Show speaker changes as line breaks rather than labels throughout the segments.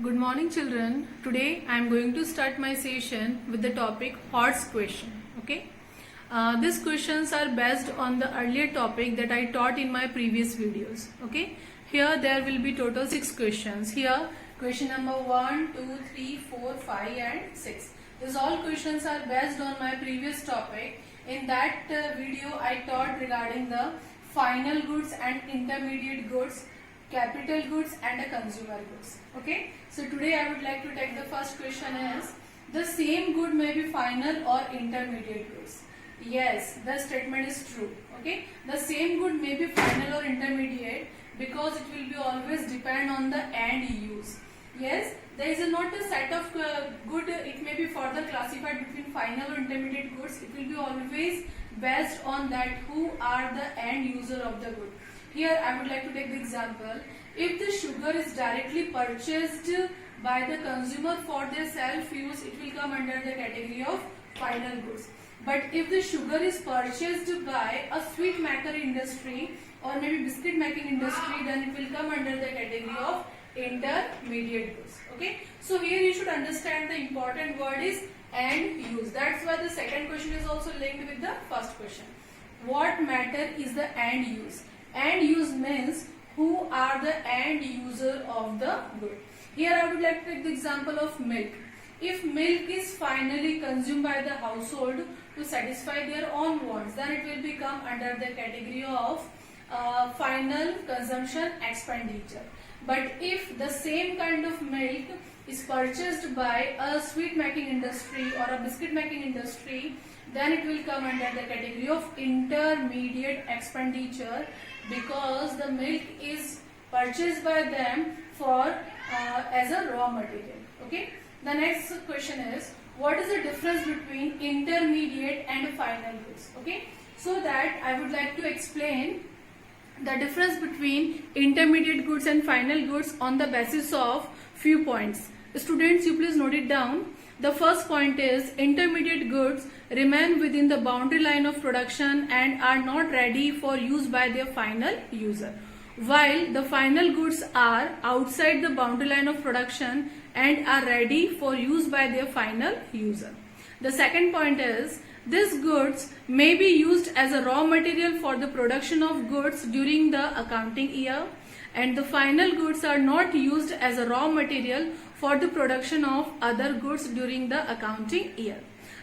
Good morning children. Today I am going to start my session with the topic horse question. Okay. These questions are based on the earlier topic that I taught in my previous videos. Okay. Here there will be total 6 questions. Here question number 1, 2, 3, 4, 5 and 6. These all questions are based on my previous topic. In that video I taught regarding the final goods and intermediate goods, capital goods and consumer goods. Okay, so today I would like to take the first question is the same good may be final or intermediate goods. Yes, the statement is true. Okay, the same good may be final or intermediate because it will be always depend on the end use. Yes, there is not a set of good, it may be further classified between final or intermediate goods. It will be always based on that who are the end user of the good. Here I would like to take the example. If the sugar is directly purchased by the consumer for their self-use, it will come under the category of final goods. But if the sugar is purchased by a sweet maker industry or maybe biscuit making industry, then it will come under the category of intermediate goods. Okay. So here you should understand the important word is end use. That's why the second question is also linked with the first question. What matter is the end use? End use means who are the end user of the good. Here I would like to take the example of milk. If milk is finally consumed by the household to satisfy their own wants, then it will become under the category of final consumption expenditure. But if the same kind of milk is purchased by a sweet making industry or a biscuit making industry, then it will come under the category of intermediate expenditure because the milk is purchased by them for as a raw material. Okay. The next question is, what is the difference between intermediate and final goods? Okay. So that I would like to explain the difference between intermediate goods and final goods on the basis of few points. Students, you please note it down. The first point is intermediate goods remain within the boundary line of production and are not ready for use by their final user, while the final goods are outside the boundary line of production and are ready for use by their final user. The second point is these goods may be used as a raw material for the production of goods during the accounting year, and the final goods are not used as a raw material for the production of other goods during the accounting year.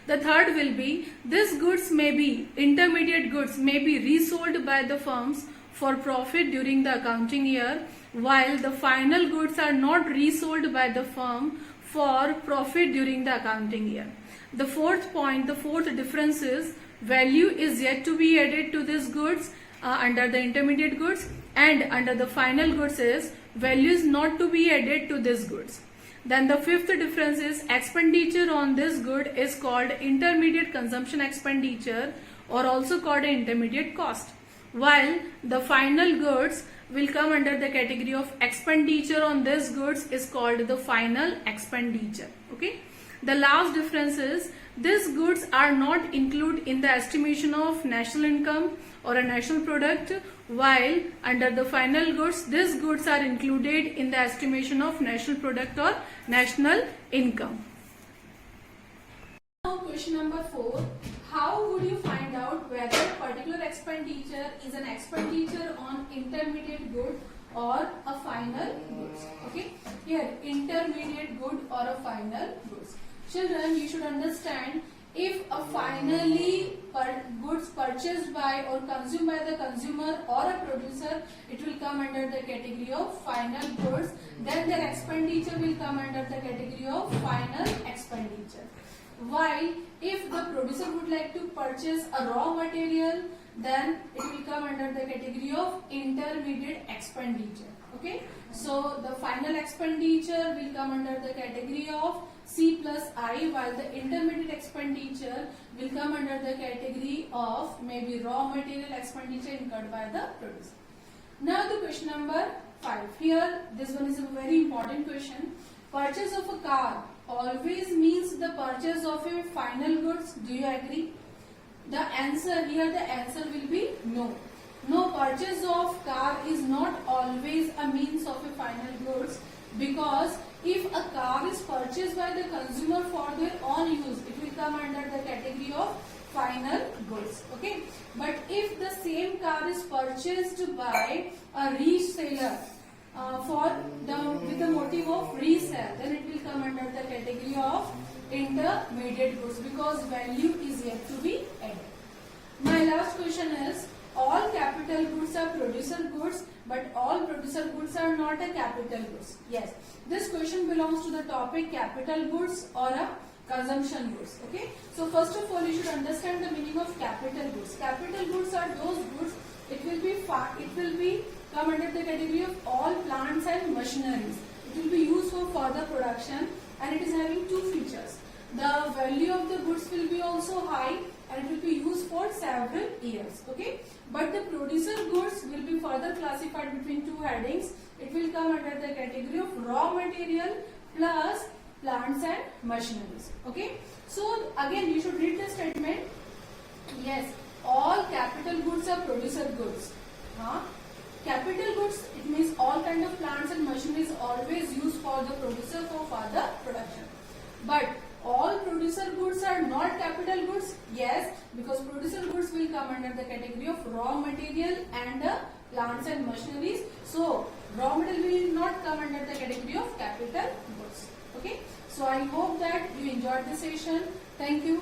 The third will be these goods may be, intermediate goods may be resold by the firms for profit during the accounting year, while the final goods are not resold by the firm for profit during the accounting year. The fourth point, the fourth difference is value is yet to be added to these goods under the intermediate goods, and under the final goods is value is not to be added to these goods. Then the fifth difference is expenditure on this good is called intermediate consumption expenditure or also called intermediate cost, while the final goods will come under the category of expenditure on this goods is called the final expenditure. Okay. The last difference is these goods are not included in the estimation of national income or a national product, while under the final goods, these goods are included in the estimation of national product or national income. Now question number 4. How would you find out whether a particular expenditure is an expenditure on intermediate good or a final goods? Okay. Here intermediate good or a final goods. Children, you should understand, if a finally goods purchased by or consumed by the consumer or a producer, it will come under the category of final goods. Then their expenditure will come under the category of final expenditure. While if the producer would like to purchase a raw material, then it will come under the category of intermediate expenditure. Okay. So the final expenditure will come under the category of C plus I, while the intermediate expenditure will come under the category of maybe raw material expenditure incurred by the producer. Now the question number 5. Here this one is a very important question. Purchase of a car always means the purchase of a final goods. Do you agree? The answer here, the answer will be no. No, purchase of car is not always a means of a final goods, because If a car is purchased by the consumer for their own use, it will come under the category of final goods. Okay, but if the same car is purchased by a reseller with the motive of resale, then it will come under the category of intermediate goods, because value is yet to be added. My last question is, all capital goods are producer goods, but all producer goods are not a capital goods. Yes, this question belongs to the topic capital goods or a consumption goods. Okay, so first of all you should understand the meaning of capital goods. Capital goods are those goods, it will be come under the category of all plants and machineries. It will be used for further production, and it is having two features. The value of the goods will be also high, and it will be used for several years. Okay, but the producer goods will be further classified between two headings. It will come under the category of raw material plus plants and machineries. Okay, so again you should read the statement. Yes, all capital goods are producer goods. Capital goods, it means all kind of plants and machineries always used for the producer for further production. But all producer goods are not capital goods. Yes, because producer goods will come under the category of raw material and plants and machineries. So raw material will not come under the category of capital goods. Okay, so I hope that you enjoyed the session. Thank you.